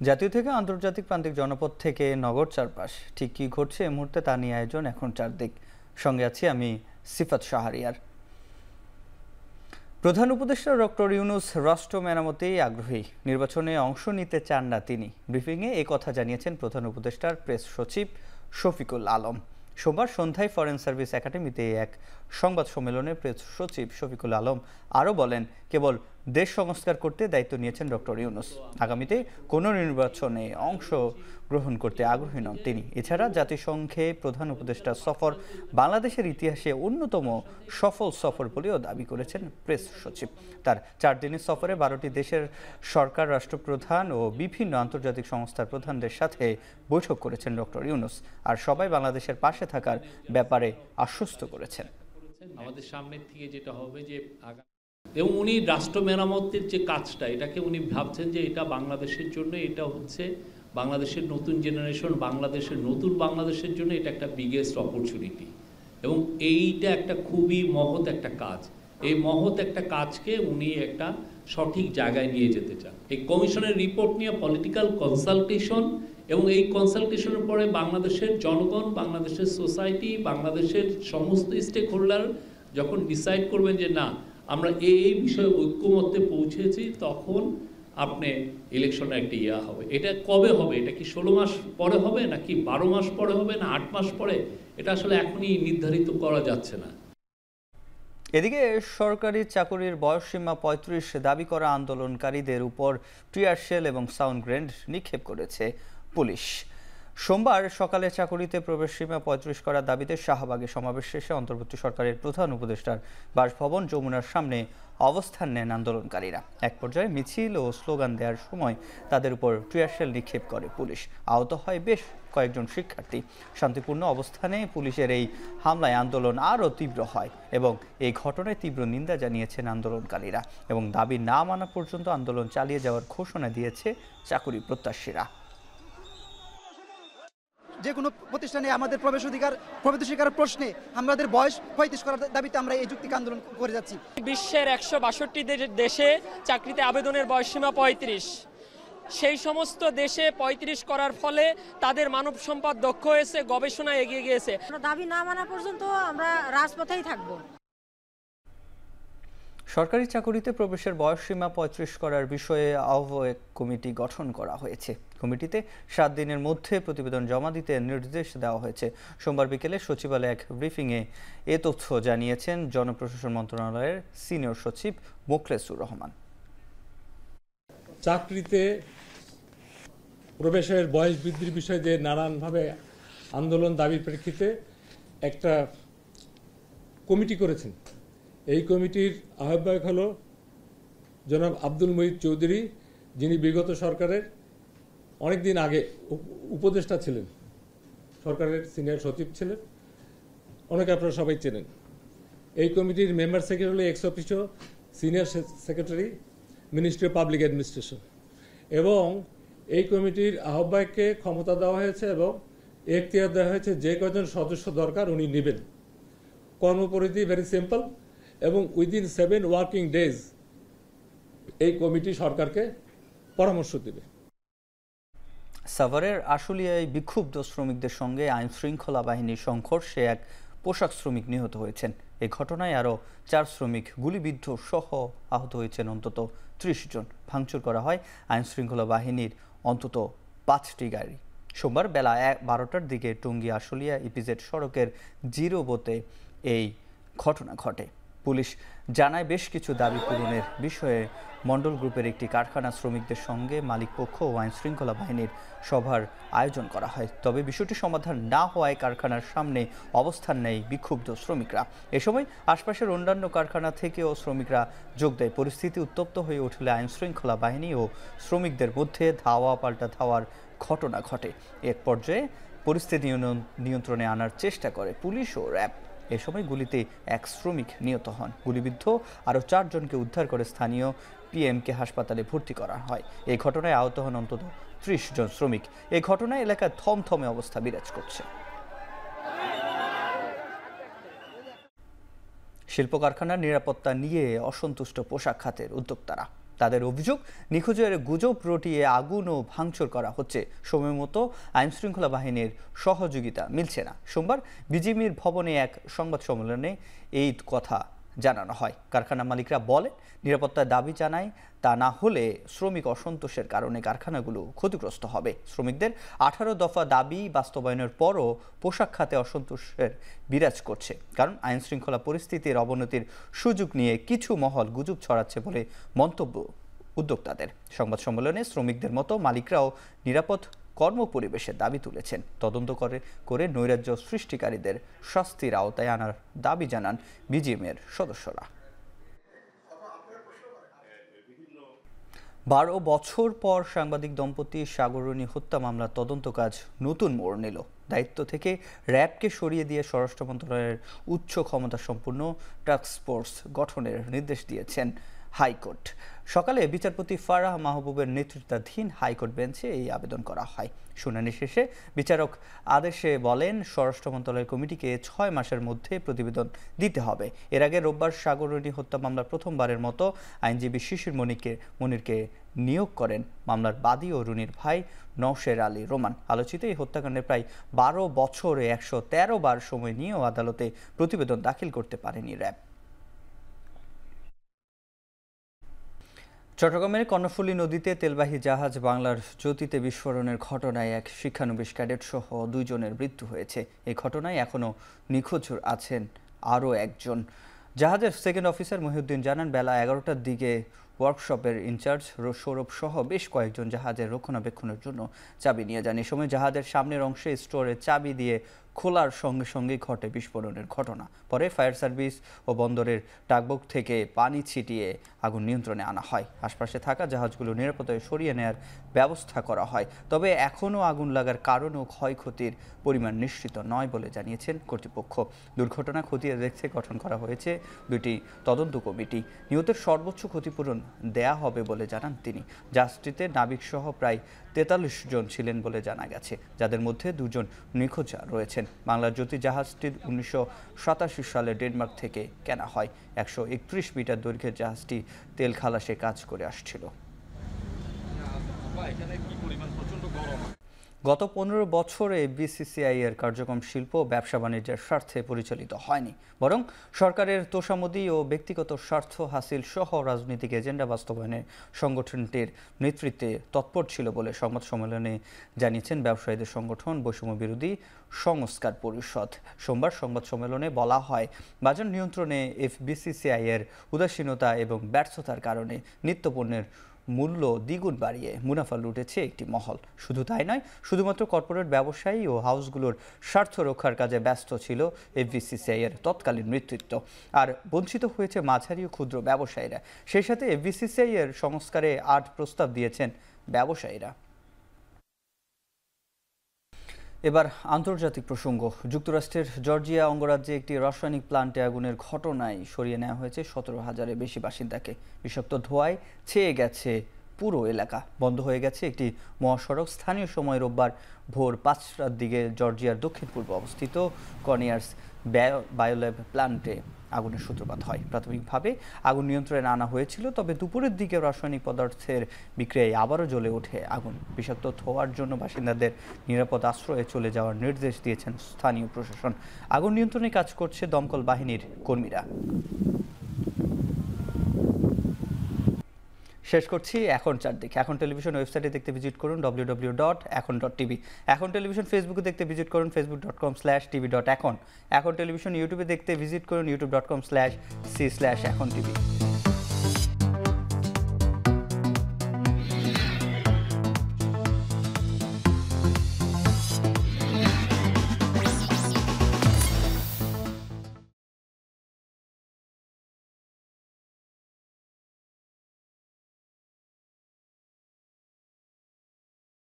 জাতীয় থেকে আন্তর্জাতিক প্রান্তিক জনপদ থেকে নগর চারপাশ ঠিক কী ঘটছে এই মুহূর্তে তা নিয়ে আয়োজন এখন চারদিক। সঙ্গে আছি আমি সিফাত শাহরিয়ার। প্রধান উপদেষ্টা ডক্টর ইউনূস রাষ্ট্র মেরামতেই আগ্রহী, নির্বাচনে অংশ নিতে চান না তিনি। ব্রিফিংয়ে এ কথা জানিয়েছেন প্রধান উপদেষ্টার প্রেস সচিব শফিকুল আলম। সোমবার সন্ধ্যায় ফরেন সার্ভিস একাডেমিতে এক সংবাদ সম্মেলনে প্রেস সচিব শফিকুল আলম আরও বলেন, কেবল দেশ সংস্কার করতে দায়িত্ব নিয়েছেন ডক্টর ইউনূস। আগামীতে কোনো নির্বাচনে অংশ গ্রহণ করতে আগ্রহী নন তিনি। এছাড়া জাতিসংঘে প্রধান উপদেষ্টার সফর বাংলাদেশের ইতিহাসে অন্যতম সফল সফর বলেও দাবি করেছেন প্রেস সচিব। তার 4 দিনের সফরে 12টি দেশের সরকার, রাষ্ট্রপ্রধান ও বিভিন্ন আন্তর্জাতিক সংস্থার প্রধানদের সাথে বৈঠক করেছেন ডক্টর ইউনূস। আর সবাই বাংলাদেশের পাশে থাকার ব্যাপারে আশ্বস্ত করেছেন। আমাদের সামনে থেকে যেটা হবে যে এবং উনি রাষ্ট্র মেরামতের যে কাজটা, এটাকে উনি ভাবছেন যে এটা বাংলাদেশের জন্য, এটা হচ্ছে বাংলাদেশের নতুন জেনারেশন, বাংলাদেশের নতুন বাংলাদেশের জন্য এটা একটা বিগেস্ট অপরচুনিটি। এবং এইটা একটা খুবই মহৎ একটা কাজ। এই মহৎ একটা কাজকে উনি একটা সঠিক জায়গায় নিয়ে যেতে চান। এই কমিশনের রিপোর্ট নিয়ে পলিটিক্যাল কনসালটেশন, এবং এই কনসালটেশনের পরে বাংলাদেশের জনগণ, বাংলাদেশের সোসাইটি, বাংলাদেশের সমস্ত স্টেক হোল্ডার যখন ডিসাইড করবেন যে না আমরা এই বিষয়ে ঐক্যমত্যে পৌঁছেছি, তখন আপনি ইলেকশনে একটা ইয়া হবে। এটা কবে হবে? এটা কি 16 মাস পরে হবে, নাকি 12 মাস পরে হবে, না 8 মাস পরে? এটা আসলে এখনই নির্ধারিত করা যাচ্ছে না। এদিকে সরকারি চাকরির বয়সসীমা 35 দাবি করা আন্দোলনকারীদের উপর টিয়ার শেল এবং সাউন্ড গ্রেনেড নিক্ষেপ করেছে পুলিশ। সোমবার সকালে চাকরিতে প্রবেশ সীমা 35 করার দাবিতে শাহবাগে সমাবেশ শেষে অন্তর্বর্তী সরকারের প্রধান উপদেষ্টার বাসভবন যমুনার সামনে অবস্থান নেন আন্দোলনকারীরা। এক পর্যায়ে মিছিল ও স্লোগান দেওয়ার সময় তাদের উপর টিয়ারশেল নিক্ষেপ করে পুলিশ। আহত হয় বেশ কয়েকজন শিক্ষার্থী। শান্তিপূর্ণ অবস্থানে পুলিশের এই হামলায় আন্দোলন আরও তীব্র হয় এবং এই ঘটনায় তীব্র নিন্দা জানিয়েছেন আন্দোলনকারীরা এবং দাবি না মানা পর্যন্ত আন্দোলন চালিয়ে যাওয়ার ঘোষণা দিয়েছে চাকরি প্রত্যাশীরা। যে কোনো প্রতিষ্ঠানে আমাদের প্রবেশাধিকার প্রশ্নে আমাদের বয়স 35 করার দাবিতে আমরা এই যুক্তিকে আন্দোলন করে যাচ্ছি। বিশ্বের 162 দেশে চাকরিতে আবেদনের বয়সসীমা 35। সেই সমস্ত দেশে 35 করার ফলে তাদের মানব সম্পদ দক্ষ হয়েছে, গবেষণা এগিয়ে গিয়েছে। দাবি না মানা পর্যন্ত আমরা রাজপথেই থাকব। সরকারি চাকরিতে প্রবেশের বয়সসীমা 35 করার বিষয়ে আহ্বায়ক কমিটি গঠন করা হয়েছে। কমিটিতে 7 দিনের মধ্যে প্রতিবেদন জমা দিতে নির্দেশ দেওয়া হয়েছে। সোমবার বিকেলে সচিবালয়ে এক ব্রিফিংয়ে এ তথ্য জানিয়েছেন জনপ্রশাসন মন্ত্রণালয়ের সিনিয়র সচিব মোখলেসুর রহমান। চাকরিতে প্রবেশের বয়স বৃদ্ধির বিষয়ে যে নানানভাবে আন্দোলন দাবির প্রেক্ষিতে একটা কমিটি করেছেন। এই কমিটির আহ্বায়ক হল জনাব আব্দুল মুহিত চৌধুরী, যিনি বিগত সরকারের অনেক দিন আগে উপদেষ্টা ছিলেন, সরকারের সিনিয়র সচিব ছিলেন, অনেকে আপনারা সবাই চেনেন। এই কমিটির মেম্বার সেক্রেটারি হল x officio senior secretary, ministry of public administration. এবং এই কমিটির আহ্বায়ককে ক্ষমতা দেওয়া হয়েছে এবং এখতিয়ার দেওয়া হয়েছে যে কজন সদস্য দরকার উনি নেবেন। কর্মপরিধি ভেরি সিম্পল, এবং উইদিন 7 ওয়ার্কিং ডেজ এই কমিটি সরকারকে পরামর্শ দেবে। সাভারের আশুলিয়ায় বিক্ষুব্ধ শ্রমিকদের সঙ্গে আইন শৃঙ্খলা বাহিনীর সংঘর্ষে এক পোশাক শ্রমিক নিহত হয়েছেন। এই ঘটনায় আরও 4 শ্রমিক গুলিবিদ্ধ সহ আহত হয়েছেন অন্তত 30 জন। ভাঙচুর করা হয় আইন শৃঙ্খলা বাহিনীর অন্তত 5টি গাড়ি। সোমবার বেলা 12টার দিকে টঙ্গী আশুলিয়া ইপিজেড সড়কের জিরোবোতে এই ঘটনা ঘটে। পুলিশ জানায় বেশ কিছু দাবি পূরণের বিষয়ে মণ্ডল গ্রুপের একটি কারখানা শ্রমিকদের সঙ্গে মালিকপক্ষ ও আইন শৃঙ্খলা বাহিনীর সভার আয়োজন করা হয়। তবে বিষয়টি সমাধান না হওয়ায় কারখানার সামনে অবস্থান নেয় বিক্ষুব্ধ শ্রমিকরা। এ সময় আশপাশের অন্যান্য কারখানা থেকেও শ্রমিকরা যোগ দেয়। পরিস্থিতি উত্তপ্ত হয়ে উঠলে আইন শৃঙ্খলা বাহিনী ও শ্রমিকদের মধ্যে ধাওয়া পাল্টা ধাওয়ার ঘটনা ঘটে। এক পর্যায়ে পরিস্থিতি নিয়ন্ত্রণে আনার চেষ্টা করে পুলিশ ও র্যাব। এ সময় গুলিতে এক শ্রমিক নিহত হন। গুলিবিদ্ধ আরও 4 জনকে উদ্ধার করে স্থানীয় পিএমকে হাসপাতালে ভর্তি করা হয়। এই ঘটনায় আহত হন অন্তত 30 জন শ্রমিক। এই ঘটনায় এলাকায় থমথমে অবস্থা বিরাজ করছে। শিল্প কারখানার নিরাপত্তা নিয়ে অসন্তুষ্ট পোশাক খাতের উদ্যোক্তারা। তাদের অভিযোগ, নিখোঁজের গুজব রটিয়ে আগুন ও ভাঙচুর করা হচ্ছে, সময় মতো আইনশৃঙ্খলা বাহিনীর সহযোগিতা মিলছে না। সোমবার বিজিএমইএর ভবনে এক সংবাদ সম্মেলনে এই কথা জানানো হয়। কারখানা মালিকরা বলেন, নিরাপত্তার দাবি জানায়, তা না হলে শ্রমিক অসন্তোষের কারণে কারখানাগুলো ক্ষতিগ্রস্ত হবে। শ্রমিকদের 18 দফা দাবি বাস্তবায়নের পরও পোশাক খাতে অসন্তোষের বিরাজ করছে, কারণ আইন শৃঙ্খলা পরিস্থিতির অবনতির সুযোগ নিয়ে কিছু মহল গুজব ছড়াচ্ছে বলে মন্তব্য উদ্যোক্তাদের। সংবাদ সম্মেলনে শ্রমিকদের মতো মালিকরাও নিরাপদ কর্মপরিবেশের দাবি তুলেছেন। তদন্ত করে নৈরাজ্য সৃষ্টিকারীদের শাস্তির আওতায় আনার দাবি জানান বিজিএমইএর সদস্যরা। 12 বছর পর সাংবাদিক দম্পতি সাগররনী হত্যা মামলার তদন্ত কাজ নতুন মোড় নিল। দায়িত্ব থেকে র্যাবকে সরিয়ে দিয়ে স্বরাষ্ট্র মন্ত্রণালয়ের উচ্চ ক্ষমতা সম্পন্ন টাস্ক ফোর্স গঠনের নির্দেশ দিয়েছেন হাইকোর্ট। সকালে বিচারপতি ফারাহ মাহবুবের নেতৃত্বাধীন হাইকোর্ট বেঞ্চে এই আবেদন করা হয়। শুনানি শেষে বিচারক আদেশে বলেন, স্বরাষ্ট্র মন্ত্রণালয়ের কমিটিকে 6 মাসের মধ্যে প্রতিবেদন দিতে হবে। এর আগে রোববার সাগররনী হত্যা মামলার প্রথমবারের মতো আইনজীবী শিশির মনিরকে নিয়োগ করেন মামলার বাদী ও রুনির ভাই নওশের আলী রোমান। আলোচিত এই হত্যাকাণ্ডে প্রায় 12 বছরে 113 বার সময় নিয়েও আদালতে প্রতিবেদন দাখিল করতে পারেনি র্যাব। চট্টগ্রামের কর্ণফুলী নদীতে তেলবাহী জাহাজ বাংলার জ্যোতিতে বিস্ফোরণের ঘটনায় এক শিক্ষানবিশ ক্যাডেট সহ 2 জনের মৃত্যু হয়েছে। এই ঘটনায় এখনও নিখোঁজ আছেন আরও একজন। জাহাজের সেকেন্ড অফিসার মহিউদ্দিন জানান, বেলা 11টার দিকে ওয়ার্কশপের ইনচার্জ সৌরভ সহ বেশ কয়েকজন জাহাজের রক্ষণাবেক্ষণের জন্য চাবি নিয়ে যান। এই সময় জাহাজের সামনের অংশে স্টোরের চাবি দিয়ে খোলার সঙ্গে সঙ্গেই ঘটে বিস্ফোরণের ঘটনা। পরে ফায়ার সার্ভিস ও বন্দরের টাগবোট থেকে পানি ছিটিয়ে আগুন নিয়ন্ত্রণে আনা হয়। আশপাশে থাকা জাহাজগুলো নিরাপদে সরিয়ে নেওয়ার ব্যবস্থা করা হয়। তবে এখনও আগুন লাগার কারণ ও ক্ষয়ক্ষতির পরিমাণ নিশ্চিত নয় বলে জানিয়েছেন কর্তৃপক্ষ। দুর্ঘটনা খতিয়ে দেখতে গঠন করা হয়েছে 2টি তদন্ত কমিটি। নিহতের সর্বোচ্চ ক্ষতিপূরণ দেয়া হবে বলে জানান তিনি। জাহাজটিতে নাবিকসহ প্রায় 43 জন ছিলেন বলে জানা গেছে, যাদের মধ্যে 2 জন নিখোঁজ রয়েছেন। বাংলার জ্যোতি জাহাজটির 1987 সালে ডেনমার্ক থেকে কেনা হয়। 131 মিটার দৈর্ঘ্যের জাহাজটি তেল খালাসে কাজ করে আসছিল। গত 15 বছরে বিসিসিআই এর কার্যক্রম শিল্প ও ব্যবসা বাণিজ্যের স্বার্থে পরিচালিত হয়নি, বরং সরকারের তোষামোদী ও ব্যক্তিগত স্বার্থ হাসিল সহ রাজনৈতিক এজেন্ডা বাস্তবায়নে সংগঠনটির নেতৃত্বে তৎপর ছিল বলে সংবাদ সম্মেলনে জানিয়েছেন ব্যবসায়ীদের সংগঠন বৈষম্য বিরোধী সংস্কার পরিষদ। সোমবার সংবাদ সম্মেলনে বলা হয়, বাজার নিয়ন্ত্রণে বিসিসিআই এর উদাসীনতা এবং ব্যর্থতার কারণে নিত্যপণ্যের মূল্য দ্বিগুণ বাড়িয়ে মুনাফা লুটেছে একটি মহল। শুধু তাই নয়, শুধুমাত্র কর্পোরেট ব্যবসায়ী ও হাউসগুলোর স্বার্থ রক্ষার কাজে ব্যস্ত ছিল এফবিসিসিআই এর তৎকালীন নেতৃত্ব, আর বঞ্চিত হয়েছে মাঝারি ও ক্ষুদ্র ব্যবসায়ীরা। সেই সাথে এফবিসিসিআই এর সংস্কারে 8 প্রস্তাব দিয়েছেন ব্যবসায়ীরা। এবার আন্তর্জাতিক প্রসঙ্গ। যুক্তরাষ্ট্রের জর্জিয়া অঙ্গরাজ্যে একটি রাসায়নিক প্লান্টে আগুনের ঘটনায় সরিয়ে নেওয়া হয়েছে 17,000-এর বেশি বাসিন্দাকে। বিষাক্ত ধোঁয়ায় ছেয়ে গেছে পুরো এলাকা, বন্ধ হয়ে গেছে একটি মহাসড়ক। স্থানীয় সময় রোববার ভোর 5টার দিকে জর্জিয়ার দক্ষিণ পূর্ব অবস্থিত কর্নিয়ার্স বায়োল্যাব প্লান্টে আগুনের সূত্রপাত হয়। প্রাথমিকভাবে আগুন নিয়ন্ত্রণে আনা হয়েছিল, তবে দুপুরের দিকে রাসায়নিক পদার্থের বিক্রিয়ায় আবারও জ্বলে ওঠে আগুন। বিষাক্ত ধোঁয়ার জন্য বাসিন্দাদের নিরাপদ আশ্রয়ে চলে যাওয়ার নির্দেশ দিয়েছেন স্থানীয় প্রশাসন। আগুন নিয়ন্ত্রণে কাজ করছে দমকল বাহিনীর কর্মীরা। শেষ করছি এখন চারদিক। এখন টেলিভিশন ওয়েবসাইটে দেখতে ভিজিট করুন www.ekon.tv। এখন টেলিভিশন ফেসবুকে দেখতে ভিজিট করুন facebook.com/tv.ekon। এখন টেলিভিশন ইউটিউবে দেখতে ভিজিট করুন youtube.com/c/ekontv।